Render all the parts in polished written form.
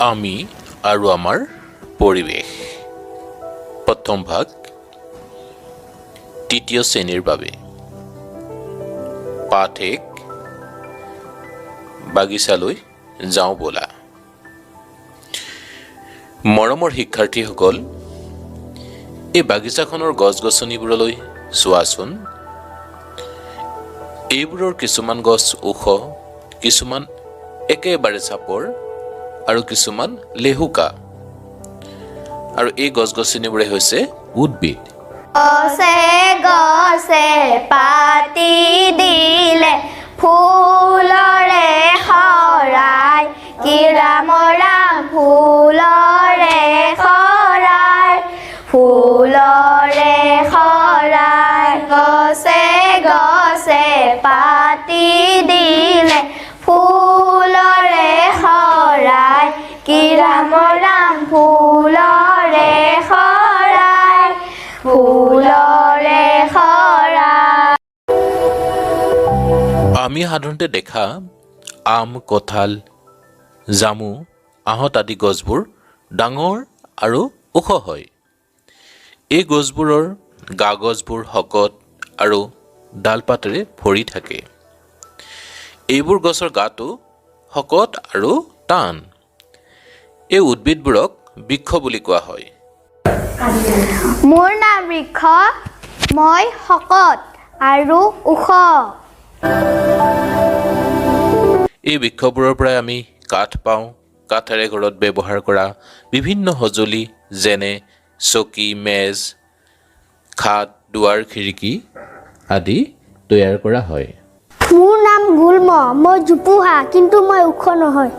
আমি আৰু আমাৰ পৰিৱেশ প্ৰথম ভাগ তৃতীয় শ্ৰেণীৰ বাবে পাঠ 1 বাগিচালৈ যাওঁ বলা। মৰমৰ শিক্ষাৰ্থীসকল, এই বাগিচাখনৰ গছ-গছনিবোৰলৈ চোৱাচোন। এইবোৰৰ কিছুমান গছ ওখ, কিছুমান একেবাৰে চাপৰ আৰু কিছুমান লেহুকা। আৰু এই গছ-গছনিবোৰে হৈছে উদ্ভিদ। গছে গছে পাতি দিলে ফুলৰে শৰাই, কিৰামৰাম ফুলৰে শৰাই, ফুলৰে শৰাই। গছে গছে পাতি দিলে ফুলৰে শৰাই, কিৰামৰাম ফুলৰে শৰাই, ফুলৰে শৰাই। আমি সাধাৰণতে দেখা আম, কঁঠাল, জামু, আহঁত আদি গছবোৰ ডাঙৰ আৰু ওখ হয়। এই গছবোৰৰ গা গছবোৰ শকত আৰু ডালপাতেৰে ভৰি থাকে। এইবোৰ গছৰ গাটো শকত আৰু টান। এই উদ্ভিদবোৰক বৃক্ষ বুলি কোৱা হয়। মোৰ নাম বৃক্ষ, মই শকত আৰু ওখ। এই বৃক্ষবোৰৰ পৰাই আমি কাঠ পাওঁ। কাঠেৰে ঘৰত ব্যৱহাৰ কৰা বিভিন্ন সঁজুলি যেনে চকী, মেজ, খাট, দুৱাৰ, খিৰিকী আদি তৈয়াৰ কৰা হয়। মোৰ নাম গুল্ম, মই জোপোহা, কিন্তু মই ওখ নহয়।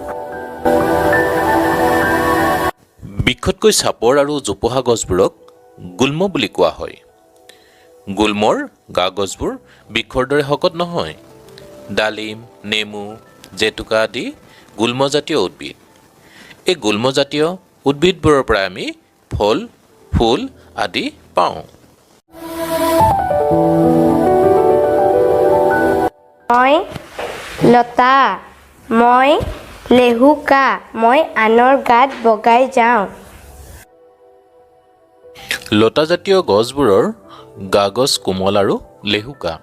বৃক্ষতকৈ চাপৰ আৰু জোপোহা গছবোৰক গুল্ম বুলি কোৱা হয়। গুল্মৰ গা গছবোৰ বৃক্ষৰ দৰে শকত নহয়। ডালিম, নেমু, জেতুকা আদি গুল্মজাতীয় উদ্ভিদ। এই গুল্মজাতীয় উদ্ভিদবোৰৰ পৰা আমি ফল, ফুল আদি পাওঁ। মই লতা, মই লেহুকা, মই আনৰ গাত বগাই যাওঁ। লতাজাতীয় গছবোৰৰ গা গছ কোমল আৰু লেহুকা।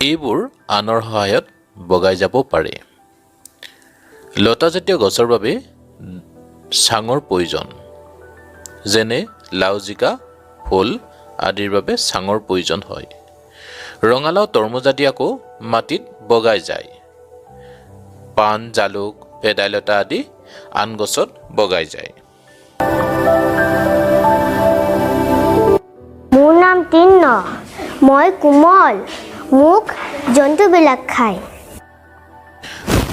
এইবোৰ আনৰ সহায়ত বগাই যাব পাৰে। লতাজাতীয় গছৰ বাবে চাঙৰ প্ৰয়োজন, যেনে লাও, জিকা, ভোল আদিৰ বাবে চাঙৰ প্ৰয়োজন হয়। ৰঙালাও, তৰমুজ আদি আকৌ মাটিত বগাই যায়। পাণ, জালুক, ভেদাইলতা আদি আন গছত বগাই যায়। মোৰ নাম তিন্ন, মই কোমল, মোক জন্তুবিলাক খায়।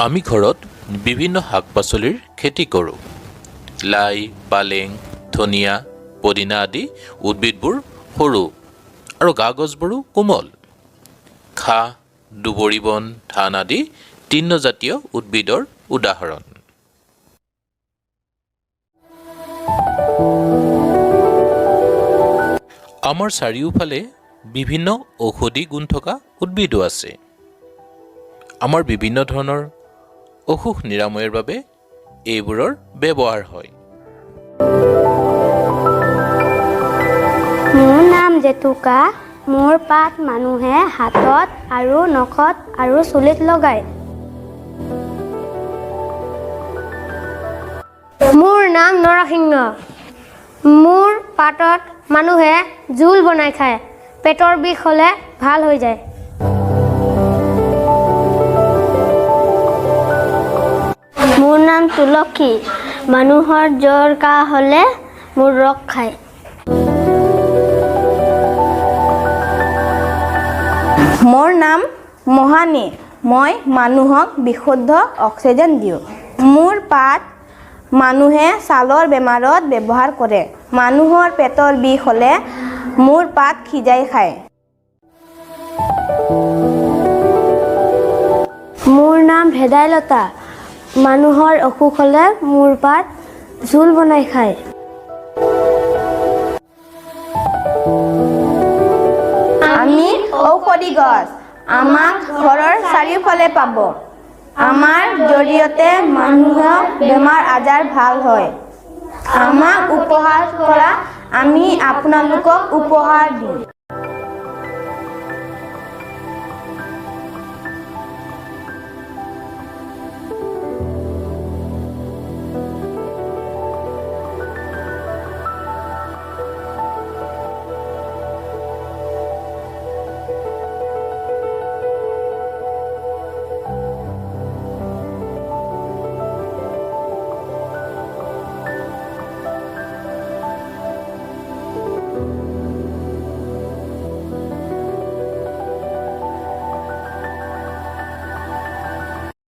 আমি ঘৰত বিভিন্ন শাক পাচলিৰ খেতি কৰোঁ। লাই, পালেং, ধনিয়া, পদিনা আদি উদ্ভিদবোৰ সৰু আৰু গা গছবোৰো কোমল। ঘাঁহ, দুবৰি বন, ধান আদি তৃণজাতীয় উদ্ভিদৰ উদাহৰণ। আমাৰ চাৰিওফালে বিভিন্ন ঔষধি গুণ থকা উদ্ভিদো আছে। আমাৰ বিভিন্ন ধৰণৰ অসুখ নিৰাময়ৰ বাবে এইবোৰৰ ব্যৱহাৰ হয়। মোৰ নাম জেতুকা, মোৰ পাত মানুহে হাতত আৰু নখত আৰু চুলিত লগায়। মোৰ নাম নৰসিংহ, মোৰ পাতত মানুহে জোল বনাই খায়। পেটৰ বিষ হ'লে ভাল হৈ যায়। মোৰ নাম তুলসী, মানুহৰ জ্বৰ কাহ হ'লে মোৰ ৰস খায়। মোৰ নাম মহানী, মই মানুহক বিশুদ্ধ অক্সিজেন দিওঁ। মোৰ পাত মানুহে ছালৰ বেমাৰত ব্যৱহাৰ কৰে। মানুহৰ পেটৰ বিষ হ'লে মোৰ পাত সিজাই খায়। মোৰ নাম ভেদাইলতা, মানুহৰ অসুখ হ'লে মোৰ পাত জোল বনাই খায়। আমি ঔষধি গছ আমাক ঘৰৰ চাৰিওফালে পাব। আমাৰ জৰিয়তে মানুহৰ বেমাৰ আজাৰ ভাল হয়। আমাক উপহাৰ কৰা, আমি আপোনালোকক উপহাৰ দিম।